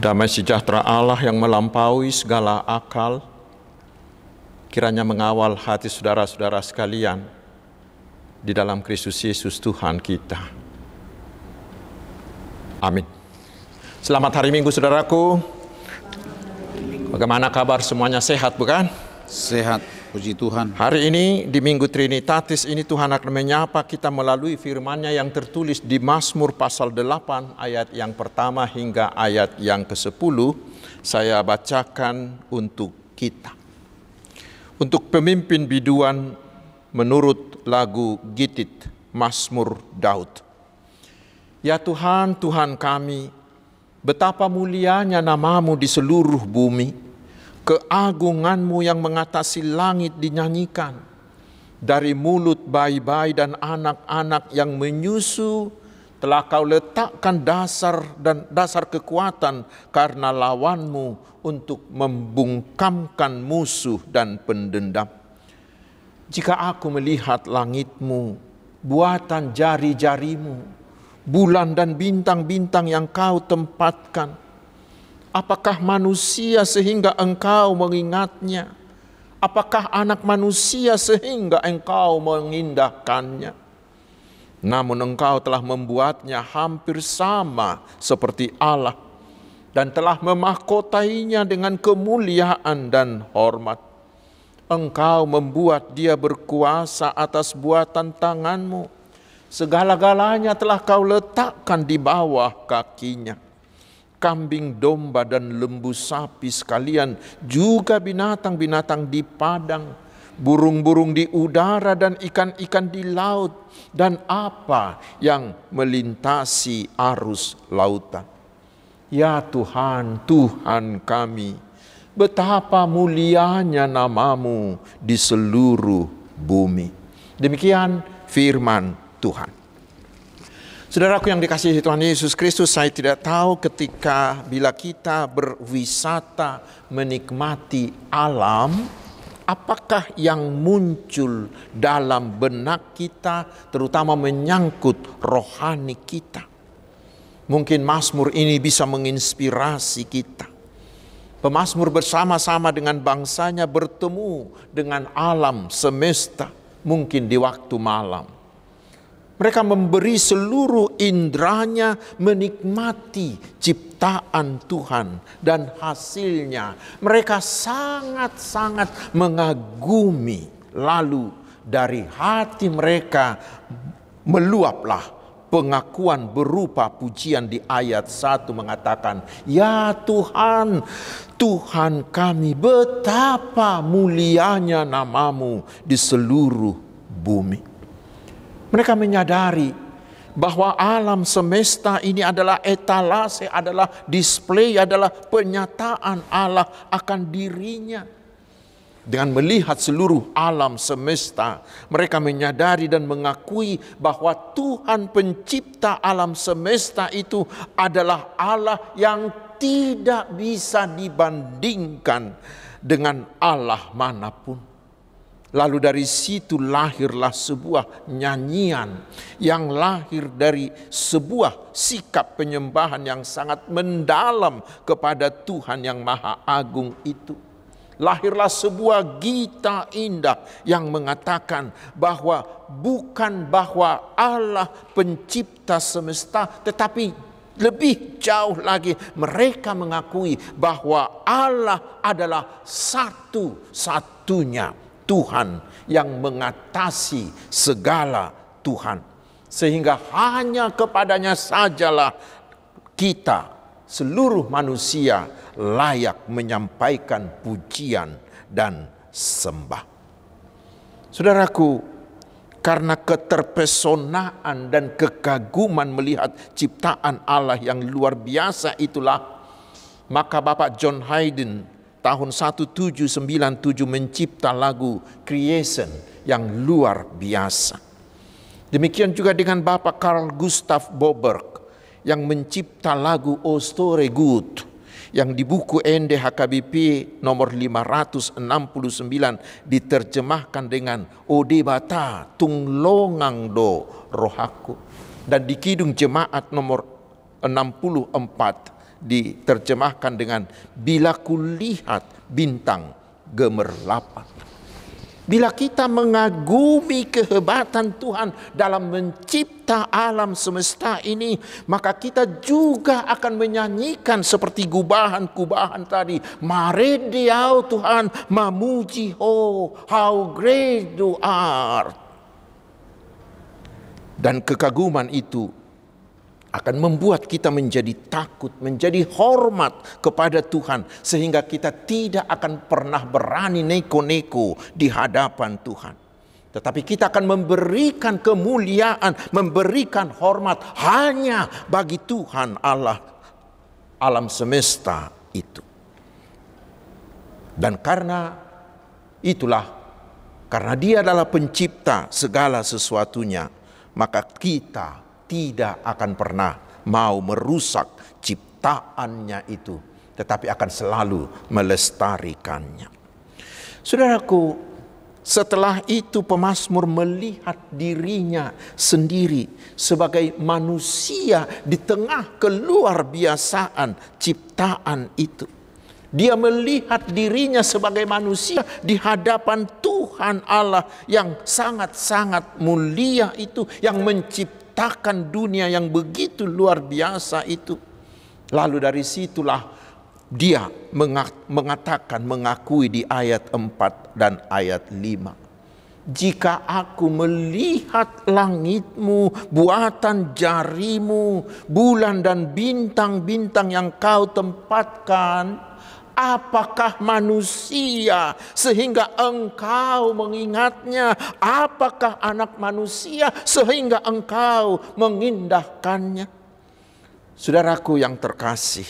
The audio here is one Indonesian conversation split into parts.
Damai sejahtera Allah yang melampaui segala akal, kiranya mengawal hati saudara-saudara sekalian di dalam Kristus Yesus Tuhan kita. Amin. Selamat hari Minggu saudaraku. Bagaimana kabar, semuanya sehat bukan? Sehat, puji Tuhan. Hari ini di Minggu Trinitatis ini Tuhan akan menyapa kita melalui firman-Nya yang tertulis di Mazmur pasal 8 ayat yang pertama hingga ayat yang ke-10. Saya bacakan untuk kita. Untuk pemimpin biduan menurut lagu Gitit Mazmur Daud. Ya Tuhan, Tuhan kami, betapa mulianya nama-Mu di seluruh bumi. Keagungan-Mu yang mengatasi langit dinyanyikan. Dari mulut bayi-bayi dan anak-anak yang menyusu, telah Kau letakkan dasar kekuatan karena lawan-Mu untuk membungkamkan musuh dan pendendam. Jika aku melihat langit-Mu, buatan jari-jari-Mu, bulan dan bintang-bintang yang Kau tempatkan, apakah manusia sehingga Engkau mengingatnya? Apakah anak manusia sehingga Engkau mengindahkannya? Namun Engkau telah membuatnya hampir sama seperti Allah dan telah memahkotainya dengan kemuliaan dan hormat. Engkau membuat dia berkuasa atas buatan tangan-Mu. Segala-galanya telah Kau letakkan di bawah kakinya. Kambing domba dan lembu sapi sekalian, juga binatang-binatang di padang, burung-burung di udara dan ikan-ikan di laut, dan apa yang melintasi arus lautan. Ya Tuhan, Tuhan kami, betapa mulianya nama-Mu di seluruh bumi. Demikian firman Tuhan. Saudaraku yang dikasihi Tuhan Yesus Kristus, saya tidak tahu bila kita berwisata menikmati alam, apakah yang muncul dalam benak kita, terutama menyangkut rohani kita. Mungkin Mazmur ini bisa menginspirasi kita. Pemazmur bersama-sama dengan bangsanya bertemu dengan alam semesta, mungkin di waktu malam. Mereka memberi seluruh indranya menikmati ciptaan Tuhan dan hasilnya. Mereka sangat-sangat mengagumi. Lalu dari hati mereka meluaplah pengakuan berupa pujian di ayat 1 mengatakan, ya Tuhan, Tuhan kami, betapa mulianya nama-Mu di seluruh bumi. Mereka menyadari bahwa alam semesta ini adalah etalase, adalah display, adalah penyataan Allah akan dirinya. Dengan melihat seluruh alam semesta, mereka menyadari dan mengakui bahwa Tuhan pencipta alam semesta itu adalah Allah yang tidak bisa dibandingkan dengan Allah manapun. Lalu dari situ lahirlah sebuah nyanyian yang lahir dari sebuah sikap penyembahan yang sangat mendalam kepada Tuhan yang Maha Agung itu. Lahirlah sebuah gita indah yang mengatakan bahwa bukan bahwa Allah pencipta semesta, tetapi lebih jauh lagi mereka mengakui bahwa Allah adalah satu-satunya Tuhan yang mengatasi segala Tuhan. Sehingga hanya kepadanya sajalah kita, seluruh manusia, layak menyampaikan pujian dan sembah. Saudaraku, karena keterpesonaan dan kekaguman melihat ciptaan Allah yang luar biasa itulah, maka Bapak John Haydn tahun 1797 mencipta lagu Creation yang luar biasa. Demikian juga dengan Bapak Carl Gustav Boberg yang mencipta lagu O Store Good yang di buku NDHKBP nomor 569 diterjemahkan dengan O Debata Tunglongang Do Rohaku, dan di Kidung Jemaat nomor 64 diterjemahkan dengan bila kulihat bintang gemerlapan. Bila kita mengagumi kehebatan Tuhan dalam mencipta alam semesta ini, maka kita juga akan menyanyikan seperti gubahan-gubahan tadi. Mare Diau Tuhan, mamuji ho, how great thou art. Dan kekaguman itu akan membuat kita menjadi takut, menjadi hormat kepada Tuhan, sehingga kita tidak akan pernah berani neko-neko di hadapan Tuhan. Tetapi kita akan memberikan kemuliaan, memberikan hormat hanya bagi Tuhan Allah alam semesta itu. Dan karena itulah, karena Dia adalah pencipta segala sesuatunya, maka kita tidak akan pernah mau merusak ciptaannya itu, tetapi akan selalu melestarikannya. Saudaraku, setelah itu pemazmur melihat dirinya sendiri sebagai manusia di tengah keluarbiasaan ciptaan itu. Dia melihat dirinya sebagai manusia di hadapan Tuhan Allah yang sangat-sangat mulia itu, yang menciptakan dunia yang begitu luar biasa itu. Lalu dari situlah dia mengatakan, mengakui di ayat 4 dan ayat 5. Jika aku melihat langitmu, buatan jarimu, bulan dan bintang-bintang yang kau tempatkan, apakah manusia sehingga engkau mengingatnya? Apakah anak manusia sehingga engkau mengindahkannya? Saudaraku yang terkasih,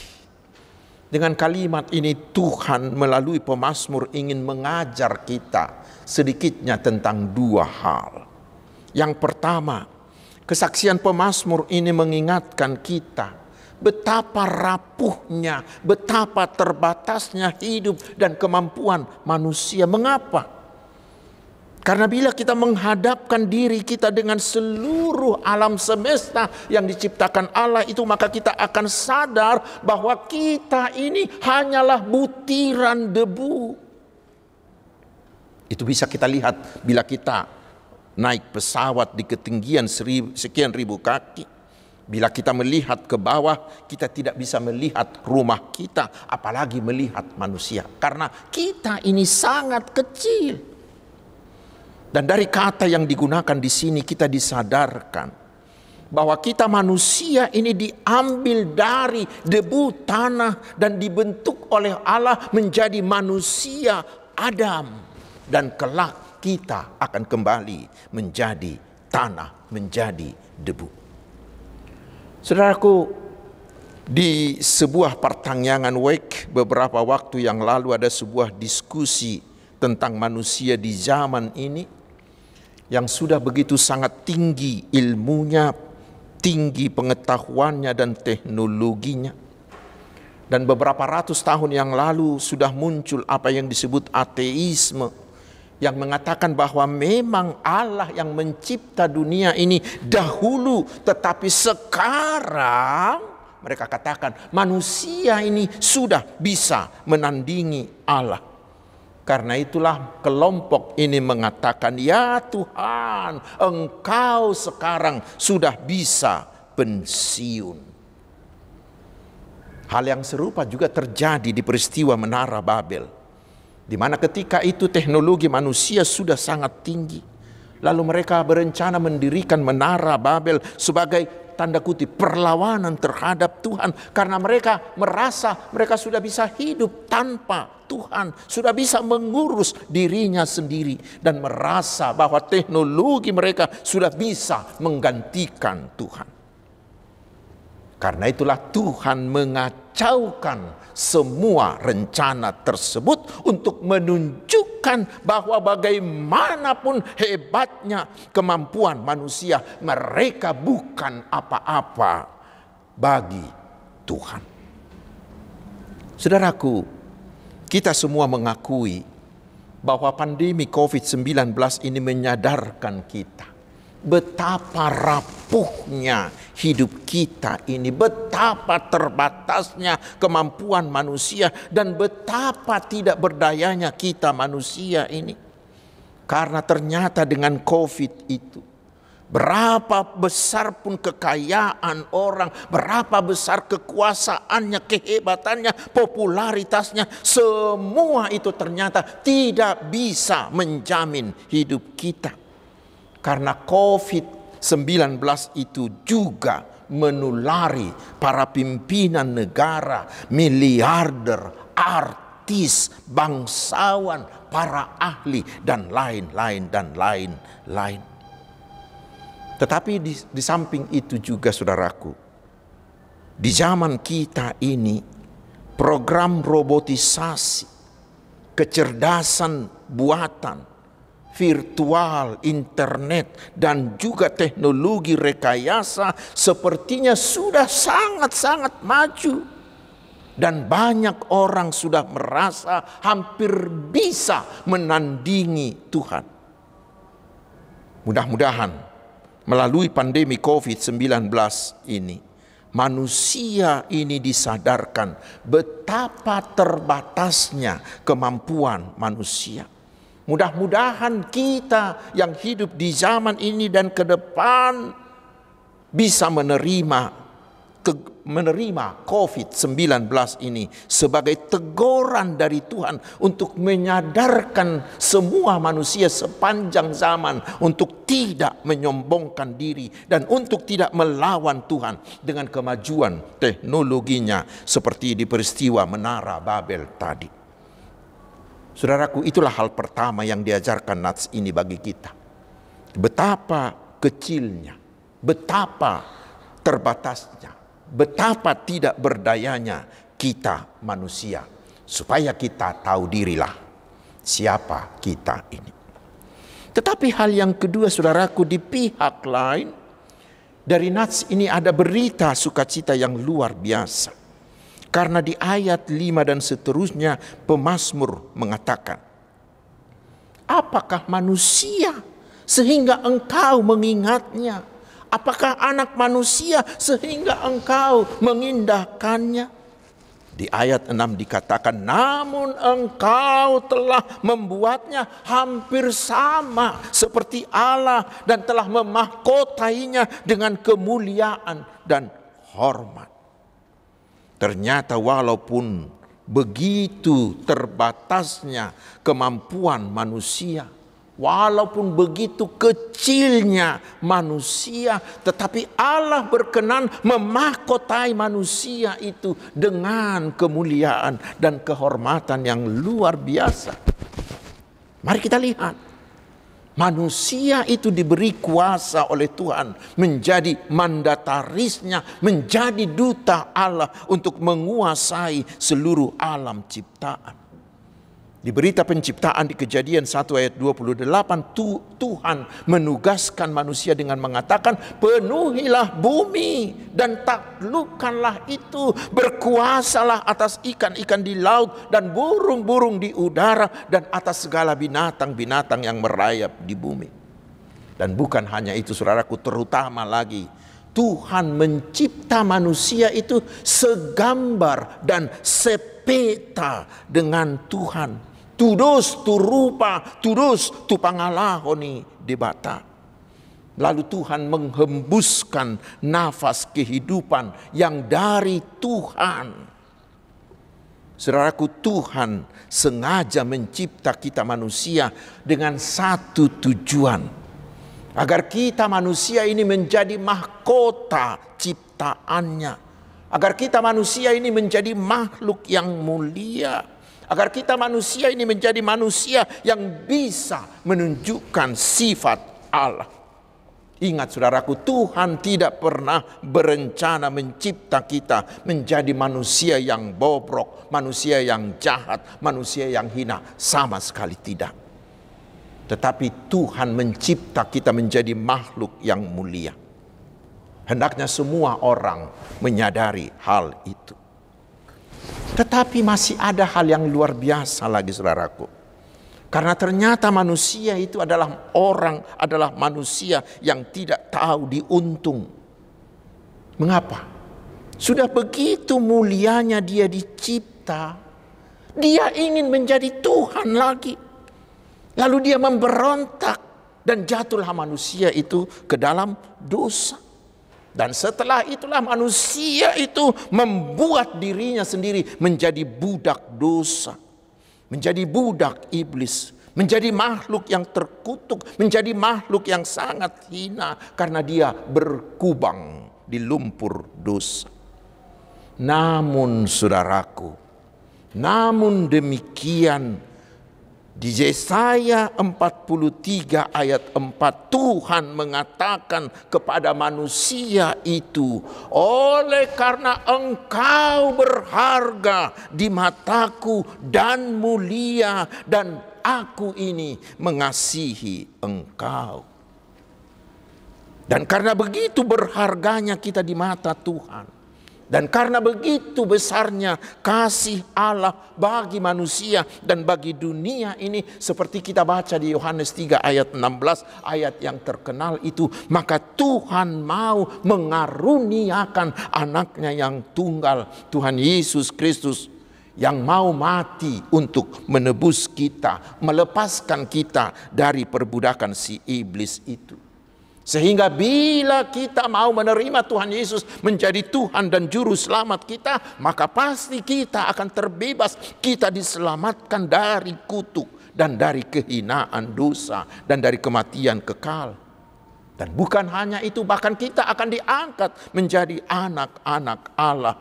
dengan kalimat ini Tuhan melalui pemazmur ingin mengajar kita sedikitnya tentang dua hal. Yang pertama, kesaksian pemazmur ini mengingatkan kita betapa rapuhnya, betapa terbatasnya hidup dan kemampuan manusia. Mengapa? Karena bila kita menghadapkan diri kita dengan seluruh alam semesta yang diciptakan Allah itu, maka kita akan sadar bahwa kita ini hanyalah butiran debu. Itu bisa kita lihat bila kita naik pesawat di ketinggian sekian ribu kaki. Bila kita melihat ke bawah, kita tidak bisa melihat rumah kita, apalagi melihat manusia. Karena kita ini sangat kecil. Dan dari kata yang digunakan di sini kita disadarkan bahwa kita manusia ini diambil dari debu tanah dan dibentuk oleh Allah menjadi manusia Adam. Dan kelak kita akan kembali menjadi tanah, menjadi debu. Saudaraku, di sebuah pertanyaan WEC beberapa waktu yang lalu ada sebuah diskusi tentang manusia di zaman ini yang sudah begitu sangat tinggi ilmunya, tinggi pengetahuannya dan teknologinya. Dan beberapa ratus tahun yang lalu sudah muncul apa yang disebut ateisme, yang mengatakan bahwa memang Allah yang mencipta dunia ini dahulu, tetapi sekarang mereka katakan manusia ini sudah bisa menandingi Allah. Karena itulah kelompok ini mengatakan, ya Tuhan, Engkau sekarang sudah bisa pensiun. Hal yang serupa juga terjadi di peristiwa Menara Babel, di mana ketika itu teknologi manusia sudah sangat tinggi. Lalu mereka berencana mendirikan Menara Babel sebagai tanda kutip perlawanan terhadap Tuhan, karena mereka merasa mereka sudah bisa hidup tanpa Tuhan, sudah bisa mengurus dirinya sendiri, dan merasa bahwa teknologi mereka sudah bisa menggantikan Tuhan. Karena itulah Tuhan mengacaukan semua rencana tersebut untuk menunjukkan bahwa bagaimanapun hebatnya kemampuan manusia, mereka bukan apa-apa bagi Tuhan. Saudaraku, kita semua mengakui bahwa pandemi COVID-19 ini menyadarkan kita betapa rapuhnya hidup kita ini, betapa terbatasnya kemampuan manusia, dan betapa tidak berdayanya kita manusia ini. Karena ternyata dengan COVID itu, berapa besar pun kekayaan orang, berapa besar kekuasaannya, kehebatannya, popularitasnya, semua itu ternyata tidak bisa menjamin hidup kita. Karena COVID-19 itu juga menulari para pimpinan negara, miliarder, artis, bangsawan, para ahli, dan lain-lain dan lain-lain. Tetapi di samping itu juga, saudaraku, di zaman kita ini program robotisasi, kecerdasan buatan, virtual, internet, dan juga teknologi rekayasa sepertinya sudah sangat-sangat maju. Dan banyak orang sudah merasa hampir bisa menandingi Tuhan. Mudah-mudahan melalui pandemi COVID-19 ini, manusia ini disadarkan betapa terbatasnya kemampuan manusia. Mudah-mudahan kita yang hidup di zaman ini dan ke depan bisa menerima COVID-19 ini sebagai teguran dari Tuhan untuk menyadarkan semua manusia sepanjang zaman untuk tidak menyombongkan diri dan untuk tidak melawan Tuhan dengan kemajuan teknologinya seperti di peristiwa Menara Babel tadi. Saudaraku, itulah hal pertama yang diajarkan nats ini bagi kita. Betapa kecilnya, betapa terbatasnya, betapa tidak berdayanya kita manusia, supaya kita tahu dirilah siapa kita ini. Tetapi hal yang kedua, saudaraku, di pihak lain dari nats ini ada berita sukacita yang luar biasa. Karena di ayat 5 dan seterusnya pemazmur mengatakan, apakah manusia sehingga engkau mengingatnya? Apakah anak manusia sehingga engkau mengindahkannya? Di ayat 6 dikatakan, namun engkau telah membuatnya hampir sama seperti Allah dan telah memahkotainya dengan kemuliaan dan hormat. Ternyata walaupun begitu terbatasnya kemampuan manusia, walaupun begitu kecilnya manusia, tetapi Allah berkenan memahkotai manusia itu dengan kemuliaan dan kehormatan yang luar biasa. Mari kita lihat. Manusia itu diberi kuasa oleh Tuhan menjadi mandatarisnya, menjadi duta Allah untuk menguasai seluruh alam ciptaan. Di berita penciptaan di Kejadian 1 ayat 28, Tuhan menugaskan manusia dengan mengatakan, penuhilah bumi dan taklukkanlah itu, berkuasalah atas ikan-ikan di laut dan burung-burung di udara dan atas segala binatang-binatang yang merayap di bumi. Dan bukan hanya itu, saudaraku, terutama lagi Tuhan mencipta manusia itu segambar dan sepeta dengan Tuhan. Tudus tu rupa, tudus tu pangalahoni debata. Lalu Tuhan menghembuskan nafas kehidupan yang dari Tuhan. Saudaraku, Tuhan sengaja mencipta kita manusia dengan satu tujuan. Agar kita manusia ini menjadi mahkota ciptaannya. Agar kita manusia ini menjadi makhluk yang mulia. Agar kita manusia ini menjadi manusia yang bisa menunjukkan sifat Allah. Ingat, saudaraku, Tuhan tidak pernah berencana mencipta kita menjadi manusia yang bobrok, manusia yang jahat, manusia yang hina. Sama sekali tidak. Tetapi Tuhan mencipta kita menjadi makhluk yang mulia. Hendaknya semua orang menyadari hal itu. Tetapi masih ada hal yang luar biasa lagi, saudaraku. Karena ternyata manusia itu adalah manusia yang tidak tahu diuntung. Mengapa? Sudah begitu mulianya dia dicipta, dia ingin menjadi Tuhan lagi. Lalu dia memberontak dan jatuhlah manusia itu ke dalam dosa. Dan setelah itulah manusia itu membuat dirinya sendiri menjadi budak dosa, menjadi budak iblis, menjadi makhluk yang terkutuk, menjadi makhluk yang sangat hina karena dia berkubang di lumpur dosa. Namun saudaraku, namun demikian di Yesaya 43 ayat 4 Tuhan mengatakan kepada manusia itu, oleh karena engkau berharga di mataku dan mulia, dan aku ini mengasihi engkau. Dan karena begitu berharganya kita di mata Tuhan, dan karena begitu besarnya kasih Allah bagi manusia dan bagi dunia ini, seperti kita baca di Yohanes 3 ayat 16, ayat yang terkenal itu, maka Tuhan mau mengaruniakan anaknya yang tunggal, Tuhan Yesus Kristus, yang mau mati untuk menebus kita, melepaskan kita dari perbudakan si iblis itu. Sehingga bila kita mau menerima Tuhan Yesus menjadi Tuhan dan Juru Selamat kita, maka pasti kita akan terbebas. Kita diselamatkan dari kutuk dan dari kehinaan dosa dan dari kematian kekal. Dan bukan hanya itu, bahkan kita akan diangkat menjadi anak-anak Allah,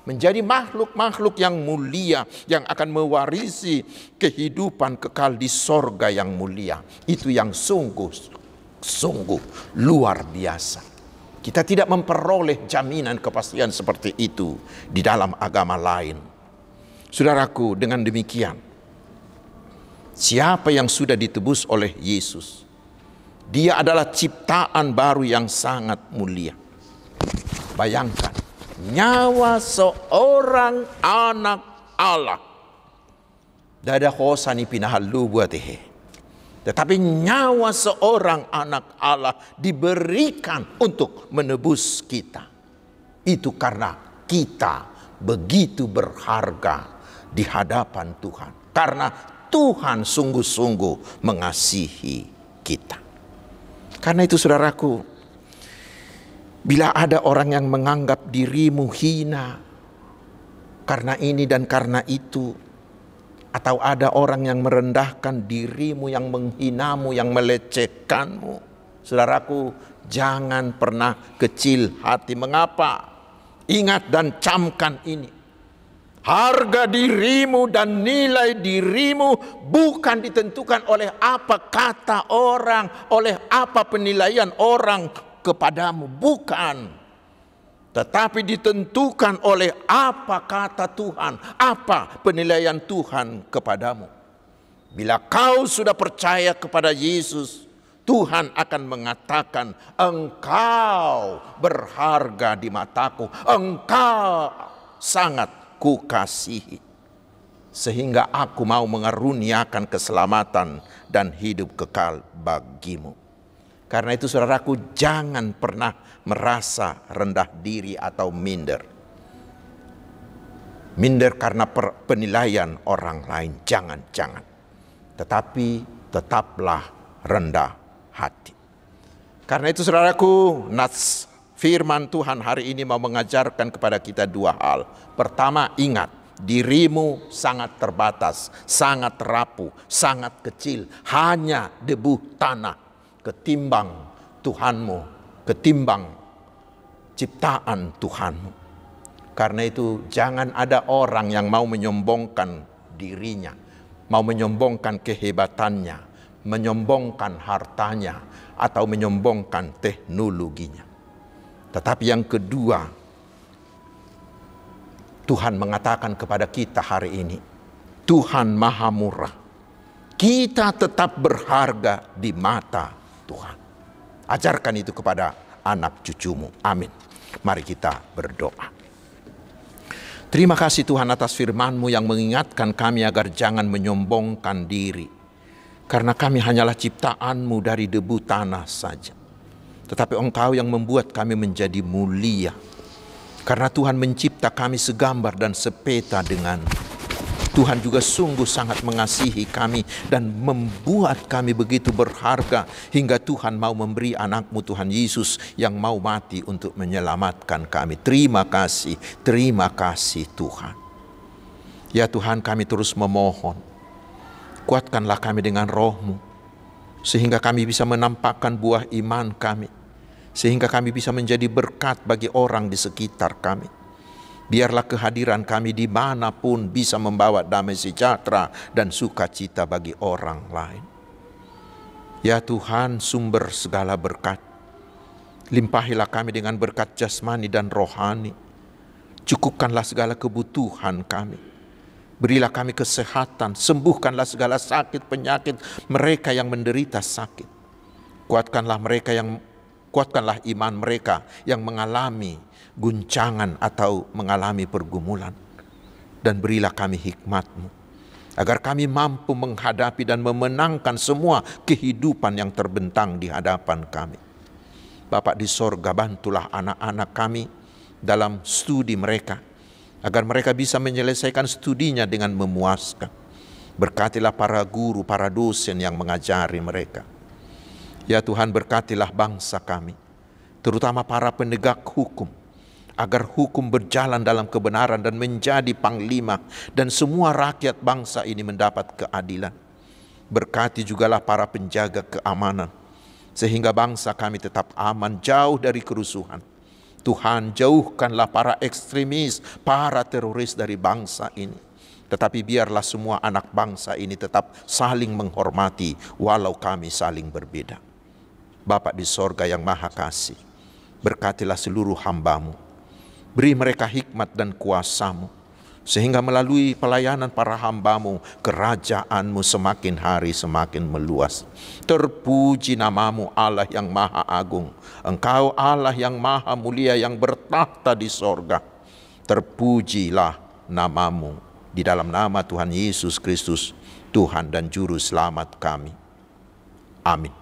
menjadi makhluk-makhluk yang mulia yang akan mewarisi kehidupan kekal di sorga yang mulia. Itu yang sungguh luar biasa. Kita tidak memperoleh jaminan kepastian seperti itu di dalam agama lain. Saudaraku, dengan demikian, siapa yang sudah ditebus oleh Yesus, dia adalah ciptaan baru yang sangat mulia. Bayangkan, nyawa seorang anak Allah. Dada khosani pinahalu buatehe. Tetapi nyawa seorang anak Allah diberikan untuk menebus kita. Itu karena kita begitu berharga di hadapan Tuhan. Karena Tuhan sungguh-sungguh mengasihi kita. Karena itu saudaraku, bila ada orang yang menganggap dirimu hina karena ini dan karena itu, atau ada orang yang merendahkan dirimu, yang menghinamu, yang melecehkanmu, saudaraku, jangan pernah kecil hati. Mengapa? Ingat dan camkan ini. Harga dirimu dan nilai dirimu bukan ditentukan oleh apa kata orang, oleh apa penilaian orang kepadamu. Bukan. Tetapi ditentukan oleh apa kata Tuhan, apa penilaian Tuhan kepadamu. Bila kau sudah percaya kepada Yesus, Tuhan akan mengatakan, engkau berharga di mataku, engkau sangat kukasihi, sehingga aku mau mengaruniakan keselamatan dan hidup kekal bagimu. Karena itu saudaraku, jangan pernah merasa rendah diri atau minder. Minder karena penilaian orang lain, jangan. Tetapi tetaplah rendah hati. Karena itu saudaraku, nats firman Tuhan hari ini mau mengajarkan kepada kita dua hal. Pertama, ingat, dirimu sangat terbatas, sangat rapuh, sangat kecil, hanya debu tanah ketimbang Tuhanmu, ketimbang ciptaan Tuhanmu. Karena itu jangan ada orang yang mau menyombongkan dirinya, mau menyombongkan kehebatannya, menyombongkan hartanya, atau menyombongkan teknologinya. Tetapi yang kedua, Tuhan mengatakan kepada kita hari ini, Tuhan Maha Murah. Kita tetap berharga di mata Tuhan. Ajarkan itu kepada anak cucumu. Amin. Mari kita berdoa. Terima kasih Tuhan atas firman-Mu yang mengingatkan kami agar jangan menyombongkan diri. Karena kami hanyalah ciptaan-Mu dari debu tanah saja. Tetapi Engkau yang membuat kami menjadi mulia. Karena Tuhan mencipta kami segambar dan sepeta dengan Tuhan juga sungguh sangat mengasihi kami dan membuat kami begitu berharga hingga Tuhan mau memberi anak-Mu Tuhan Yesus yang mau mati untuk menyelamatkan kami. Terima kasih Tuhan. Ya Tuhan, kami terus memohon, kuatkanlah kami dengan roh-Mu sehingga kami bisa menampakkan buah iman kami, sehingga kami bisa menjadi berkat bagi orang di sekitar kami. Biarlah kehadiran kami dimanapun bisa membawa damai sejahtera dan sukacita bagi orang lain. Ya Tuhan, sumber segala berkat, limpahilah kami dengan berkat jasmani dan rohani. Cukupkanlah segala kebutuhan kami. Berilah kami kesehatan, sembuhkanlah segala sakit penyakit mereka yang menderita sakit. Kuatkanlah iman mereka yang mengalami guncangan atau mengalami pergumulan. Dan berilah kami hikmat-Mu, agar kami mampu menghadapi dan memenangkan semua kehidupan yang terbentang di hadapan kami. Bapa di sorga, bantulah anak-anak kami dalam studi mereka, agar mereka bisa menyelesaikan studinya dengan memuaskan. Berkatilah para guru, para dosen yang mengajari mereka. Ya Tuhan, berkatilah bangsa kami, terutama para penegak hukum, agar hukum berjalan dalam kebenaran dan menjadi panglima, dan semua rakyat bangsa ini mendapat keadilan. Berkati jugalah para penjaga keamanan, sehingga bangsa kami tetap aman, jauh dari kerusuhan. Tuhan, jauhkanlah para ekstremis, para teroris dari bangsa ini. Tetapi biarlah semua anak bangsa ini tetap saling menghormati, walau kami saling berbeda. Bapa di sorga yang maha kasih, berkatilah seluruh hamba-Mu. Beri mereka hikmat dan kuasa-Mu, sehingga melalui pelayanan para hamba-Mu, kerajaan-Mu semakin hari semakin meluas. Terpuji nama-Mu Allah yang maha agung. Engkau Allah yang maha mulia yang bertahta di sorga. Terpujilah nama-Mu. Di dalam nama Tuhan Yesus Kristus, Tuhan dan Juru Selamat kami. Amin.